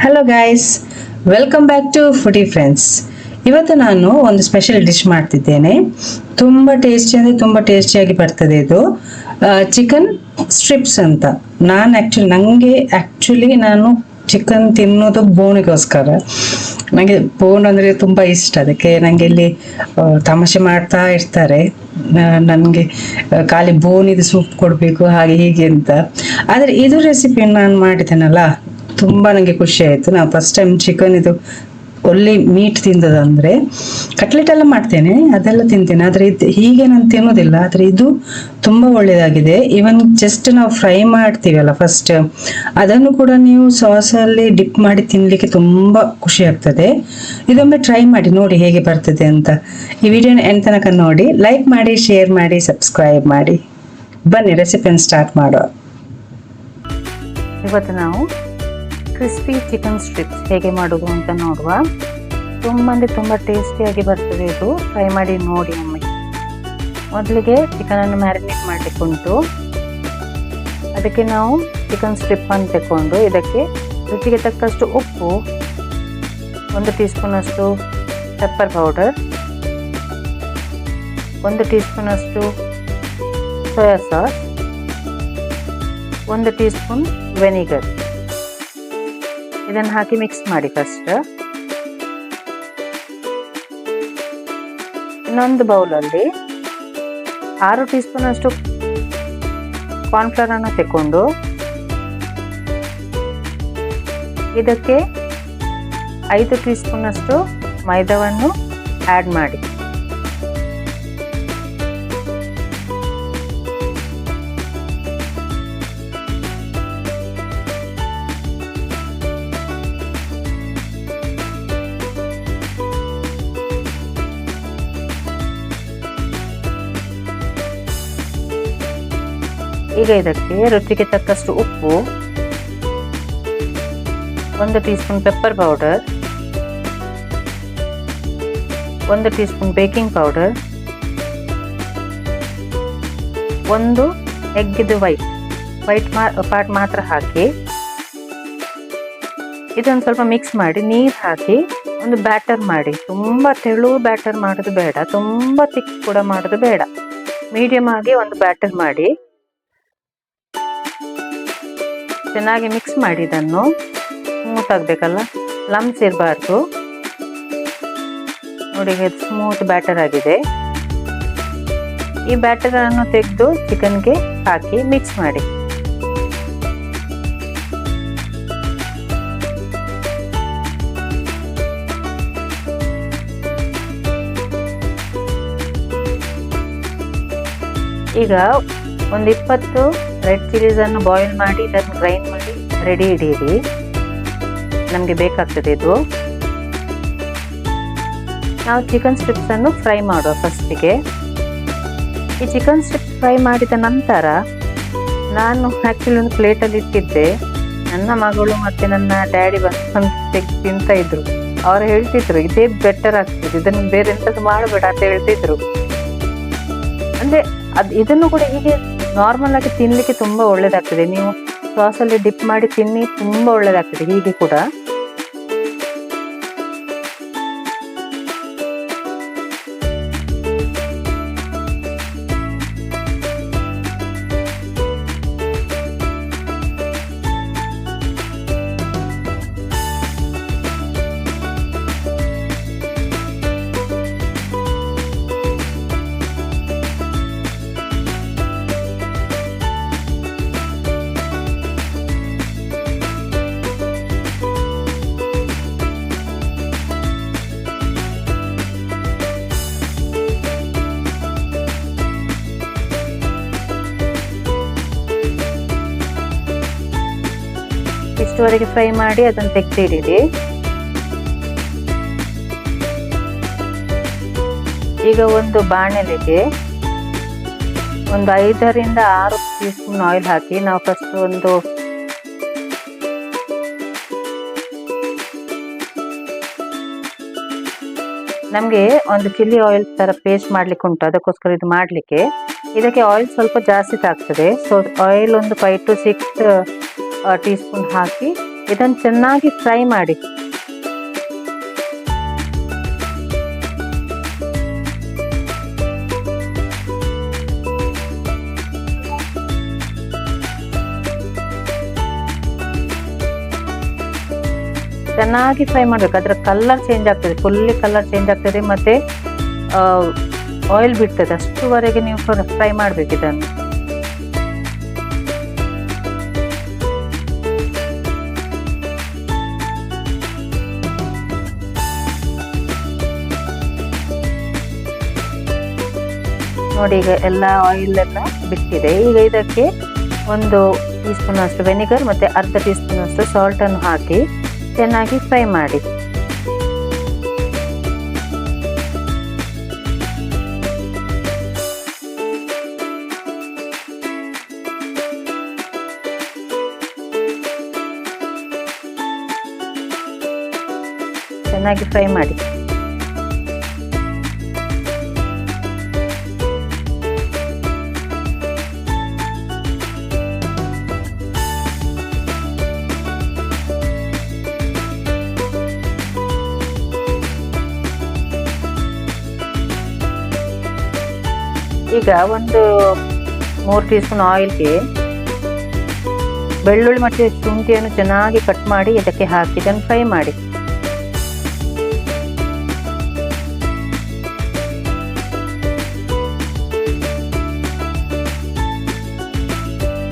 Hello guys, welcome back to foodie friends. ಇವತ್ತು ನಾನು ಒಂದು ಸ್ಪೆಷಲ್ ಡಿಶ್ ಮಾಡ್ತಿದ್ದೇನೆ. ತುಂಬ ಟೇಸ್ಟಿ ಅಂದರೆ ತುಂಬ ಟೇಸ್ಟಿಯಾಗಿ ಬರ್ತದೆ. ಇದು ಚಿಕನ್ ಸ್ಟ್ರಿಪ್ಸ್ ಅಂತ. ನಾನು ಚಿಕನ್ ತಿನ್ನೋದು ಬೋನಿಗೋಸ್ಕರ. ನನಗೆ ಬೋನ್ ಅಂದರೆ ತುಂಬ ಇಷ್ಟ. ಅದಕ್ಕೆ ನನಗೆ ಇಲ್ಲಿ ತಮಾಷೆ ಮಾಡ್ತಾ ಇರ್ತಾರೆ, ನನಗೆ ಖಾಲಿ ಬೋನಿದು ಸೂಪ್ ಕೊಡಬೇಕು ಹಾಗೆ ಹೀಗೆ ಅಂತ. ಆದರೆ ಇದು ರೆಸಿಪಿ ನಾನು ಮಾಡಿದ್ದೇನಲ್ಲ, ತುಂಬ ನನಗೆ ಖುಷಿ ಆಯಿತು. ನಾನು ಫಸ್ಟ್ ಟೈಮ್ ಚಿಕನ್ ಇದು ಒಳ್ಳೆ ಮೀಟ್ ತಿಂದದಂದರೆ, ಕಟ್ಲೆಟ್ ಎಲ್ಲ ಮಾಡ್ತೇನೆ, ಅದೆಲ್ಲ ತಿಂತೇನೆ, ಆದರೆ ಇದು ಹೀಗೆ ನಾನು ತಿನ್ನೋದಿಲ್ಲ. ಆದರೆ ಇದು ತುಂಬ ಒಳ್ಳೆಯದಾಗಿದೆ. ಇವನ್ ಜಸ್ಟ್ ನಾವು ಫ್ರೈ ಮಾಡ್ತೀವಲ್ಲ ಫಸ್ಟ್, ಅದನ್ನು ಕೂಡ ನೀವು ಸಾಸಲ್ಲಿ ಡಿಪ್ ಮಾಡಿ ತಿನ್ನಲಿಕ್ಕೆ ತುಂಬ ಖುಷಿ ಆಗ್ತದೆ. ಇದೊಮ್ಮೆ ಟ್ರೈ ಮಾಡಿ ನೋಡಿ ಹೇಗೆ ಬರ್ತದೆ ಅಂತ. ಈ ವಿಡಿಯೋನ ಎಂಡ್ ತನಕ ನೋಡಿ, ಲೈಕ್ ಮಾಡಿ, ಶೇರ್ ಮಾಡಿ, ಸಬ್ಸ್ಕ್ರೈಬ್ ಮಾಡಿ. ಬನ್ನಿ ರೆಸಿಪಿಯನ್ನು ಸ್ಟಾರ್ಟ್ ಮಾಡುವ. ಇವತ್ತು ನಾವು ಕ್ರಿಸ್ಪಿ ಚಿಕನ್ ಸ್ಟ್ರಿಪ್ಸ್ ಹೇಗೆ ಮಾಡೋದು ಅಂತ ನೋಡುವ. ತುಂಬ ಟೇಸ್ಟಿಯಾಗಿ ಬರ್ತದೆ. ಇದು ಟ್ರೈ ಮಾಡಿ ನೋಡಿ ಒಮ್ಮೆ. ಮೊದಲಿಗೆ ಚಿಕನನ್ನು ಮ್ಯಾರಿನೇಟ್ ಮಾಡಲಿಕ್ಕುಂಟು. ಅದಕ್ಕೆ ನಾವು ಚಿಕನ್ ಸ್ಟ್ರಿಪ್ಪನ್ನು ತಗೊಂಡು ಇದಕ್ಕೆ ರುಚಿಗೆ ತಕ್ಕಷ್ಟು ಉಪ್ಪು, 1 ಟೀ ಸ್ಪೂನಷ್ಟು ಪೆಪ್ಪರ್ ಪೌಡರ್, 1 ಟೀ ಸ್ಪೂನಷ್ಟು soya sauce, 1 tea spoon vinegar, ಇದನ್ನು ಹಾಕಿ ಮಿಕ್ಸ್ ಮಾಡಿ. ಫಸ್ಟ್ ಇನ್ನೊಂದು ಬೌಲಲ್ಲಿ 6 ಟೀ ಸ್ಪೂನ್ ಅಷ್ಟು ಕಾರ್ನ್ಫ್ಲವರ್ ಅನ್ನು ತಗೊಂಡು ಇದಕ್ಕೆ 5 ಟೀ ಸ್ಪೂನ್ ಅಷ್ಟು ಮೈದಾವನ್ನು ಆ್ಯಡ್ ಮಾಡಿ. ಈಗ ಇದಕ್ಕೆ ರುಚಿಗೆ ತಕ್ಕಷ್ಟು ಉಪ್ಪು, 1 teaspoon pepper powder, 1 teaspoon baking powder, 1 ಎಗ್ಗಿದು ವೈಟ್ ಪಾರ್ಟ್ ಮಾತ್ರ ಹಾಕಿ ಇದನ್ನು ಸ್ವಲ್ಪ ಮಿಕ್ಸ್ ಮಾಡಿ ನೀರು ಹಾಕಿ ಒಂದು ಬ್ಯಾಟರ್ ಮಾಡಿ. ತುಂಬ ತೆಳು ಬ್ಯಾಟರ್ ಮಾಡೋದು ಬೇಡ, ತುಂಬ ತಿಕ್ ಕೂಡ ಮಾಡೋದು ಬೇಡ, ಮೀಡಿಯಮ್ ಆಗಿ ಒಂದು ಬ್ಯಾಟರ್ ಮಾಡಿ ಚೆನ್ನಾಗಿ ಮಿಕ್ಸ್ ಮಾಡಿ. ಇದನ್ನು ಸ್ಮೂತ್ ಆಗಬೇಕಲ್ಲ, ಲಮ್ಸ್ ಇರಬಾರ್ದು. ನೋಡಿ, ಸ್ಮೂತ್ ಬ್ಯಾಟರ್ ಆಗಿದೆ. ಈ ಬ್ಯಾಟರ್ ಅನ್ನು ತೆಗೆದು ಚಿಕನ್ಗೆ ಹಾಕಿ ಮಿಕ್ಸ್ ಮಾಡಿ. ಈಗ ಒಂದು 20 ರೆಡ್ ಚಿಲ್ಲೀಸ್ ಅನ್ನು ಬಾಯ್ಲ್ ಮಾಡಿ ಇದನ್ನು ಗ್ರೈಂಡ್ ಮಾಡಿ ರೆಡಿ ಇಡೀರಿ. ನಮಗೆ ಬೇಕಾಗ್ತದೆ ಇದು. ನಾವು ಚಿಕನ್ ಸ್ಟ್ರಿಪ್ಸ್ ಅನ್ನು ಫ್ರೈ ಮಾಡುವ. ಫಸ್ಟಿಗೆ ಈ ಚಿಕನ್ ಸ್ಟ್ರಿಪ್ಸ್ ಫ್ರೈ ಮಾಡಿದ ನಂತರ ನಾನು ಆ್ಯಕ್ಚುಲಿ ಒಂದು ಪ್ಲೇಟಲ್ಲಿ ಇಟ್ಟಿದ್ದೆ. ನನ್ನ ಮಗಳು ಮತ್ತು ನನ್ನ ಡ್ಯಾಡಿ ಬಂದು ತಿಂತ ಇದ್ರು. ಅವರು ಹೇಳ್ತಿದ್ರು ಇದೇ ಬೆಟರ್ ಆಗ್ತದೆ, ಇದನ್ನು ಬೇರೆ ಎಂಥದ್ದು ಮಾಡಬೇಡ ಅಂತ ಹೇಳ್ತಿದ್ರು. ಅಂದರೆ ಇದನ್ನು ಕೂಡ ಹೀಗೆ ನಾರ್ಮಲ್ ಆಗಿ ತಿನ್ನಲಿಕ್ಕೆ ತುಂಬ ಒಳ್ಳೆಯದಾಗ್ತದೆ. ನೀವು ಸಾಸಲ್ಲಿ ಡಿಪ್ ಮಾಡಿ ತಿನ್ನಿ, ತುಂಬ ಒಳ್ಳೆಯದಾಗ್ತದೆ ಹೀಗೆ ಕೂಡ. ಇಷ್ಟುವರೆಗೆ ಫ್ರೈ ಮಾಡಿ ಅದನ್ನು ತೆಗೆದಿಡಿರಿ. ಈಗ ಒಂದು ಬಾಣಲೆಗೆ ಒಂದು 5 ರಿಂದ 6 ಟೀ ಸ್ಪೂನ್ ಆಯಿಲ್ ಹಾಕಿ ನಾವು ಫಸ್ಟ್ ಒಂದು ನಮಗೆ ಒಂದು ಚಿಲ್ಲಿ ಆಯಿಲ್ ಥರ ಪೇಸ್ಟ್ ಮಾಡಲಿಕ್ಕೆ ಉಂಟು, ಅದಕ್ಕೋಸ್ಕರ ಇದು ಮಾಡಲಿಕ್ಕೆ. ಇದಕ್ಕೆ ಆಯಿಲ್ ಸ್ವಲ್ಪ ಜಾಸ್ತಿ ಆಗ್ತದೆ. ಸೊ ಆಯಿಲ್ ಒಂದು 5 to 6 ಟೀ ಸ್ಪೂನ್ ಹಾಕಿ ಇದನ್ನು ಚೆನ್ನಾಗಿ ಫ್ರೈ ಮಾಡಿ. ಚೆನ್ನಾಗಿ ಫ್ರೈ ಮಾಡ್ಬೇಕು. ಅದರ ಕಲರ್ ಚೇಂಜ್ ಆಗ್ತದೆ, ಫುಲ್ಲಿ ಕಲರ್ ಚೇಂಜ್ ಆಗ್ತದೆ, ಮತ್ತೆ ಆಯಿಲ್ ಬಿಡ್ತದೆ. ಅಷ್ಟುವರೆಗೆ ನೀವು ಫ್ರೈ ಮಾಡ್ಬೇಕು ಇದನ್ನು. ನೋಡಿ, ಈಗ ಎಲ್ಲ ಆಯಿಲ್ ಎಲ್ಲ ಬಿಟ್ಟಿದೆ. ಈಗ ಇದಕ್ಕೆ 1 ಟೀ ಸ್ಪೂನ್ ಅಷ್ಟು ವೆನಿಗರ್ ಮತ್ತೆ ಅರ್ಧ ಟೀ ಸ್ಪೂನ್ ಅಷ್ಟು ಸಾಲ್ಟ್ ಅನ್ನು ಹಾಕಿ ಚೆನ್ನಾಗಿ ಫ್ರೈ ಮಾಡಿ. ಚೆನ್ನಾಗಿ ಫ್ರೈ ಮಾಡಿ. ಈಗ 3 ಟೀ ಸ್ಪೂನ್ ಆಯಿಲ್ಗೆ ಬೆಳ್ಳುಳ್ಳಿ ಮತ್ತು ಶುಂಠಿಯನ್ನು ಚೆನ್ನಾಗಿ ಕಟ್ ಮಾಡಿ ಇದಕ್ಕೆ ಹಾಕಿ ಇದನ್ನು ಫ್ರೈ ಮಾಡಿ.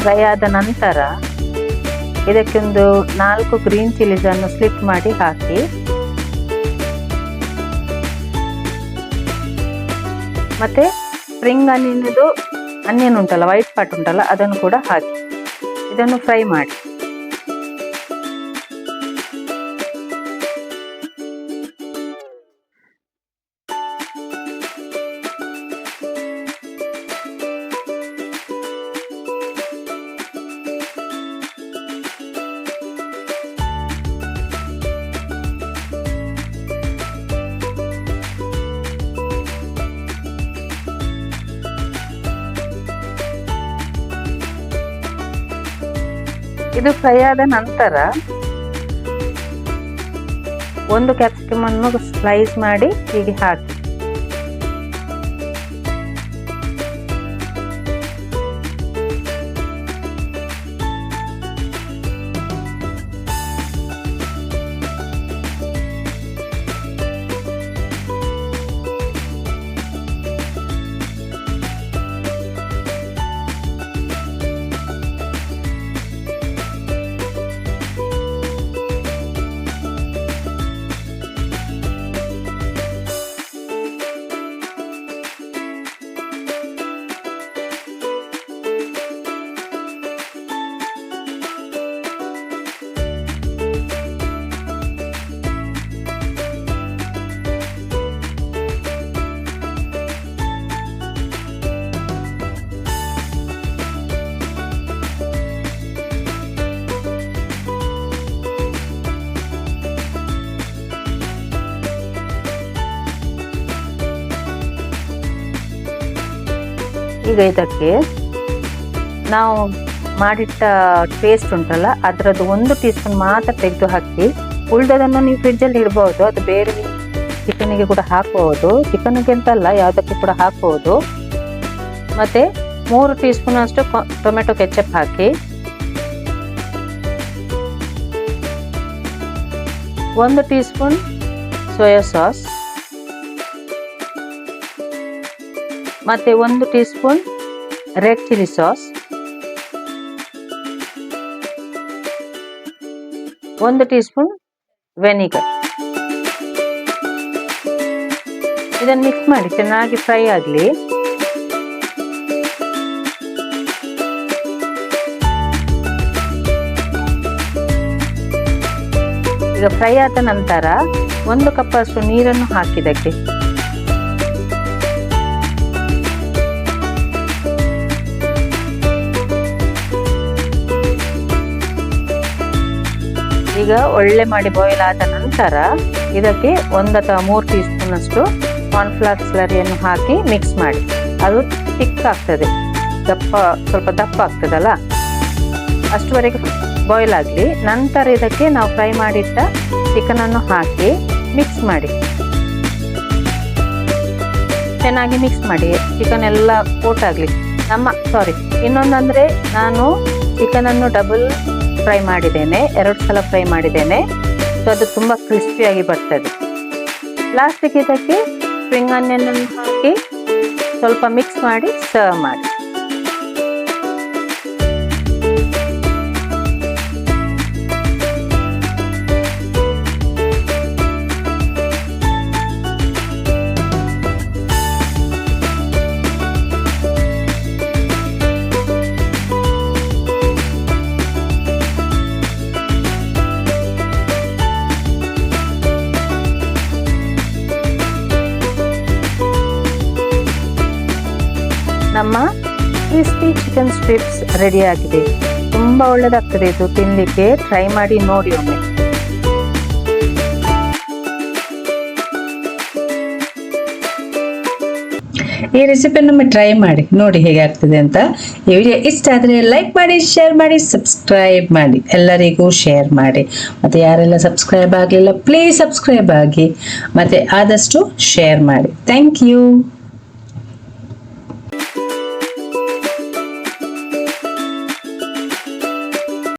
ಫ್ರೈ ಆದ ನಂತರ ಇದಕ್ಕೆ 4 ಗ್ರೀನ್ ಚಿಲ್ಲೀಸ್ ಅನ್ನು ಸ್ಲಿಟ್ ಮಾಡಿ ಹಾಕಿ, ಮತ್ತೆ ಸ್ಪ್ರಿಂಗ್ ಆನಿಯನ್ ಉಂಟಲ್ಲ, ವೈಟ್ ಪಾರ್ಟ್ ಉಂಟಲ್ಲ, ಅದನ್ನು ಕೂಡ ಹಾಕಿ ಇದನ್ನು ಫ್ರೈ ಮಾಡಿ. ಇದು ಫ್ರೈ ಆದ ನಂತರ 1 ಕ್ಯಾಪ್ಸಿಕಮ್ ಅನ್ನು ಸ್ಲೈಸ್ ಮಾಡಿ ಹೀಗೆ ಹಾಕಿ. ಈಗ ಇದಕ್ಕೆ ನಾವು ಮಾಡಿಟ್ಟ ಪೇಸ್ಟ್ ಉಂಟಲ್ಲ, ಅದರದ್ದು 1 ಟೀ ಸ್ಪೂನ್ ಮಾತ್ರ ತೆಗೆದು ಹಾಕಿ, ಉಳಿದದನ್ನು ನೀವು ಫ್ರಿಡ್ಜಲ್ಲಿ ಇಡ್ಬೋದು. ಅದು ಬೇರೆ ಚಿಕನ್ನಿಗೆ ಕೂಡ ಹಾಕ್ಬೋದು, ಚಿಕನ್ನಿಗೆ ಅಂತಲ್ಲ ಯಾವುದಕ್ಕೆ ಕೂಡ ಹಾಕ್ಬೋದು. ಮತ್ತು 3 ಟೀ ಸ್ಪೂನ್ ಅಷ್ಟು ಟೊಮೆಟೊ ಕೆಚಪ್ ಹಾಕಿ, 1 ಟೀ ಸ್ಪೂನ್ ಸೋಯಾ ಸಾಸ್, ಮತ್ತು 1 tea spoon red chilli sauce, 1 tea spoon vinegar. ಇದನ್ನು ಮಿಕ್ಸ್ ಮಾಡಿ ಚೆನ್ನಾಗಿ ಫ್ರೈ ಆಗಲಿ. ಈಗ ಫ್ರೈ ಆದ ನಂತರ 1 ಕಪ್ ಅಷ್ಟು ನೀರನ್ನು ಹಾಕಿದಕ್ಕೆ ಈಗ ಒಳ್ಳೆ ಮಾಡಿ ಬಾಯ್ಲ್ ಆದ ನಂತರ ಇದಕ್ಕೆ 1 ಅಥವಾ 3 ಟೀ ಸ್ಪೂನ್ ಅಷ್ಟು ಕಾರ್ನ್ಫ್ಲವರ್ ಸ್ಲರಿಯನ್ನು ಹಾಕಿ ಮಿಕ್ಸ್ ಮಾಡಿ. ಅದು ಥಿಕ್ ಆಗ್ತದೆ, ಸ್ವಲ್ಪ ದಪ್ಪ ಆಗ್ತದಲ್ಲ. ಅಷ್ಟುವರೆಗೆ ಬಾಯ್ಲ್ ಆಗಲಿ. ನಂತರ ಇದಕ್ಕೆ ನಾವು ಫ್ರೈ ಮಾಡಿಟ್ಟ ಚಿಕನನ್ನು ಹಾಕಿ ಮಿಕ್ಸ್ ಮಾಡಿ, ಚೆನ್ನಾಗಿ ಮಿಕ್ಸ್ ಮಾಡಿ. ಚಿಕನ್ ಎಲ್ಲ ಕೋಟ್ ಆಗಲಿ. ಇನ್ನೊಂದಂದರೆ ನಾನು ಚಿಕನನ್ನು ಡಬಲ್ ಫ್ರೈ ಮಾಡಿದ್ದೇನೆ, 2 ಸಲ ಫ್ರೈ ಮಾಡಿದ್ದೇನೆ. ಸೊ ಅದು ತುಂಬ ಕ್ರಿಸ್ಪಿಯಾಗಿ ಬರ್ತದೆ. ಲಾಸ್ಟಿಗೆ ಇದಕ್ಕೆ ಸ್ಪ್ರಿಂಗ್ ಆನಿಯನ್ ಅನ್ನು ಹಾಕಿ ಸ್ವಲ್ಪ ಮಿಕ್ಸ್ ಮಾಡಿ ಸರ್ವ್ ಮಾಡಿ. ನಮ್ಮ ಕ್ರಿಸ್ಪಿ ಚಿಕನ್ ಸ್ಟ್ರಿಪ್ಸ್ ರೆಡಿ ಆಗಿದೆ. ತುಂಬ ಒಳ್ಳೆಯದಾಗ್ತದೆ ಇದು ತಿನ್ನಲಿಕ್ಕೆ. ಟ್ರೈ ಮಾಡಿ ನೋಡಿ ಒಮ್ಮೆ. ಈ ರೆಸಿಪಿಯನ್ನು ಟ್ರೈ ಮಾಡಿ ನೋಡಿ ಹೇಗೆ ಆಗ್ತದೆ ಅಂತ. ಈ ವಿಡಿಯೋ ಇಷ್ಟ ಆದರೆ ಲೈಕ್ ಮಾಡಿ, ಶೇರ್ ಮಾಡಿ, ಸಬ್ಸ್ಕ್ರೈಬ್ ಮಾಡಿ, ಎಲ್ಲರಿಗೂ ಶೇರ್ ಮಾಡಿ. ಮತ್ತು ಯಾರೆಲ್ಲ ಸಬ್ಸ್ಕ್ರೈಬ್ ಆಗಲಿಲ್ಲ ಪ್ಲೀಸ್ ಸಬ್ಸ್ಕ್ರೈಬ್ ಆಗಿ, ಮತ್ತು ಆದಷ್ಟು ಶೇರ್ ಮಾಡಿ. Thank you.